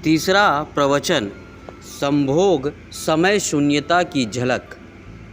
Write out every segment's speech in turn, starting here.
तीसरा प्रवचन संभोग समय शून्यता की झलक।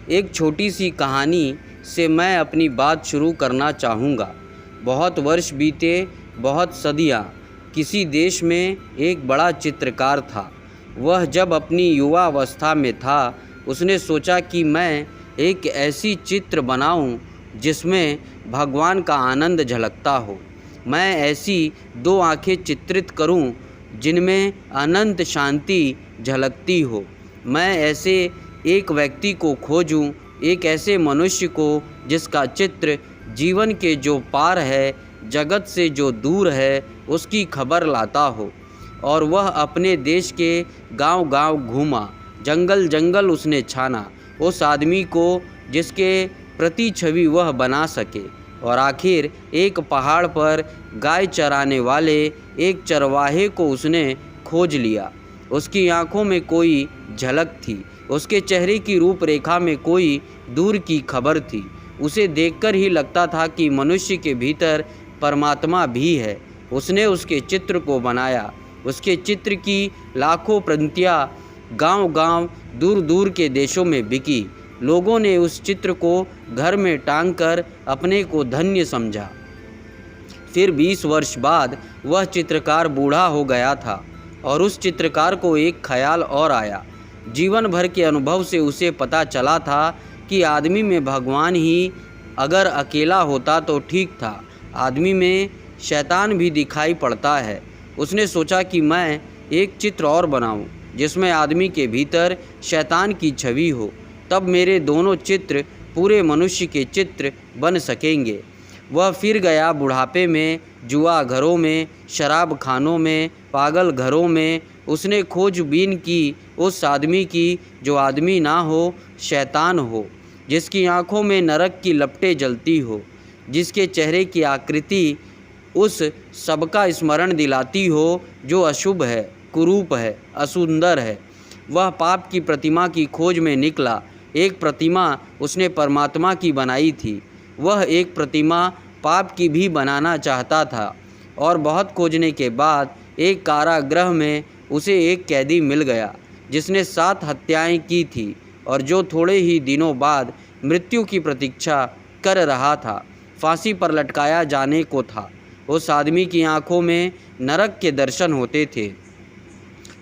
एक छोटी सी कहानी से मैं अपनी बात शुरू करना चाहूँगा। बहुत वर्ष बीते, बहुत सदियाँ। किसी देश में एक बड़ा चित्रकार था। वह जब अपनी युवा अवस्था में था, उसने सोचा कि मैं एक ऐसी चित्र बनाऊं जिसमें भगवान का आनंद झलकता हो। मैं ऐसी दो आँखें चित्रित करूं जिनमें अनंत शांति झलकती हो। मैं ऐसे एक व्यक्ति को खोजूं, एक ऐसे मनुष्य को जिसका चित्र जीवन के जो पार है, जगत से जो दूर है, उसकी खबर लाता हो। और वह अपने देश के गांव-गांव घूमा, जंगल जंगल उसने छाना, उस आदमी को जिसके प्रति छवि वह बना सके। और आखिर एक पहाड़ पर गाय चराने वाले एक चरवाहे को उसने खोज लिया। उसकी आंखों में कोई झलक थी, उसके चेहरे की रूपरेखा में कोई दूर की खबर थी। उसे देखकर ही लगता था कि मनुष्य के भीतर परमात्मा भी है। उसने उसके चित्र को बनाया। उसके चित्र की लाखों प्रतियां गांव-गांव, दूर-दूर के देशों में बिकी। लोगों ने उस चित्र को घर में टांगकर अपने को धन्य समझा। फिर 20 वर्ष बाद वह चित्रकार बूढ़ा हो गया था और उस चित्रकार को एक ख्याल और आया। जीवन भर के अनुभव से उसे पता चला था कि आदमी में भगवान ही अगर अकेला होता तो ठीक था। आदमी में शैतान भी दिखाई पड़ता है। उसने सोचा कि मैं एक चित्र और बनाऊं जिसमें आदमी के भीतर शैतान की छवि हो। तब मेरे दोनों चित्र पूरे मनुष्य के चित्र बन सकेंगे। वह फिर गया बुढ़ापे में, जुआ घरों में, शराब खानों में, पागल घरों में। उसने खोजबीन की उस आदमी की जो आदमी ना हो, शैतान हो, जिसकी आंखों में नरक की लपटें जलती हो, जिसके चेहरे की आकृति उस सबका स्मरण दिलाती हो जो अशुभ है, कुरूप है, असुंदर है। वह पाप की प्रतिमा की खोज में निकला। एक प्रतिमा उसने परमात्मा की बनाई थी। वह एक प्रतिमा पाप की भी बनाना चाहता था। और बहुत खोजने के बाद एक कारागृह में उसे एक कैदी मिल गया जिसने 7 हत्याएं की थी और जो थोड़े ही दिनों बाद मृत्यु की प्रतीक्षा कर रहा था, फांसी पर लटकाया जाने को था। उस आदमी की आंखों में नरक के दर्शन होते थे,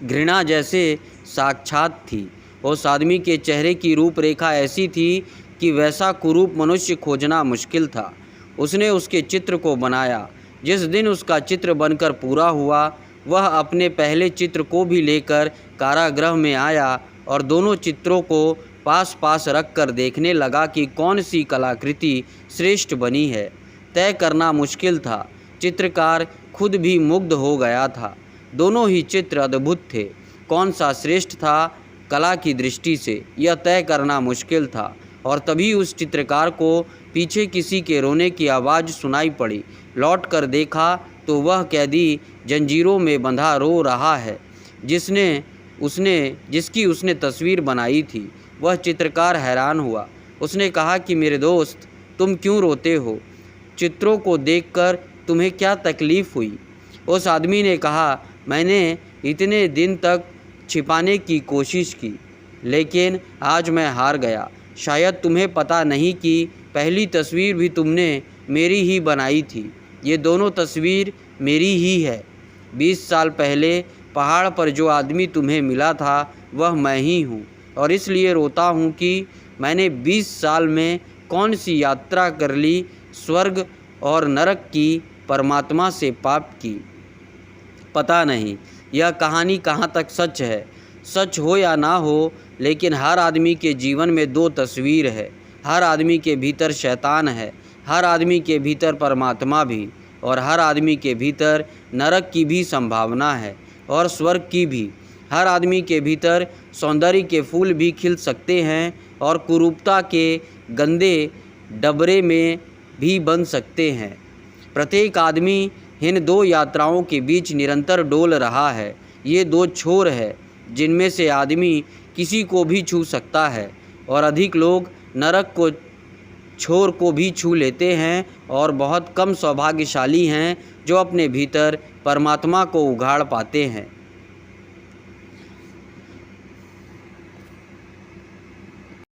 घृणा जैसे साक्षात थी। उस आदमी के चेहरे की रूपरेखा ऐसी थी कि वैसा कुरूप मनुष्य खोजना मुश्किल था। उसने उसके चित्र को बनाया। जिस दिन उसका चित्र बनकर पूरा हुआ, वह अपने पहले चित्र को भी लेकर कारागृह में आया और दोनों चित्रों को पास पास रख कर देखने लगा कि कौन सी कलाकृति श्रेष्ठ बनी है। तय करना मुश्किल था। चित्रकार खुद भी मुग्ध हो गया था। दोनों ही चित्र अद्भुत थे। कौन सा श्रेष्ठ था कला की दृष्टि से, यह तय करना मुश्किल था। और तभी उस चित्रकार को पीछे किसी के रोने की आवाज़ सुनाई पड़ी। लौट कर देखा तो वह कैदी जंजीरों में बंधा रो रहा है जिसकी उसने तस्वीर बनाई थी। वह चित्रकार हैरान हुआ। उसने कहा कि मेरे दोस्त, तुम क्यों रोते हो? चित्रों को देखकर तुम्हें क्या तकलीफ़ हुई? उस आदमी ने कहा, मैंने इतने दिन तक छिपाने की कोशिश की, लेकिन आज मैं हार गया। शायद तुम्हें पता नहीं कि पहली तस्वीर भी तुमने मेरी ही बनाई थी। ये दोनों तस्वीर मेरी ही है। 20 साल पहले पहाड़ पर जो आदमी तुम्हें मिला था, वह मैं ही हूँ। और इसलिए रोता हूँ कि मैंने 20 साल में कौन सी यात्रा कर ली, स्वर्ग और नरक की, परमात्मा से पाप की। पता नहीं यह कहानी कहाँ तक सच है। सच हो या ना हो, लेकिन हर आदमी के जीवन में 2 तस्वीर है। हर आदमी के भीतर शैतान है, हर आदमी के भीतर परमात्मा भी, और हर आदमी के भीतर नरक की भी संभावना है और स्वर्ग की भी। हर आदमी के भीतर सौंदर्य के फूल भी खिल सकते हैं और कुरूपता के गंदे डबरे में भी बन सकते हैं। प्रत्येक आदमी इन 2 यात्राओं के बीच निरंतर डोल रहा है। ये 2 छोर है जिनमें से आदमी किसी को भी छू सकता है, और अधिक लोग नरक को छोर को भी छू लेते हैं, और बहुत कम सौभाग्यशाली हैं जो अपने भीतर परमात्मा को उघाड़ पाते हैं।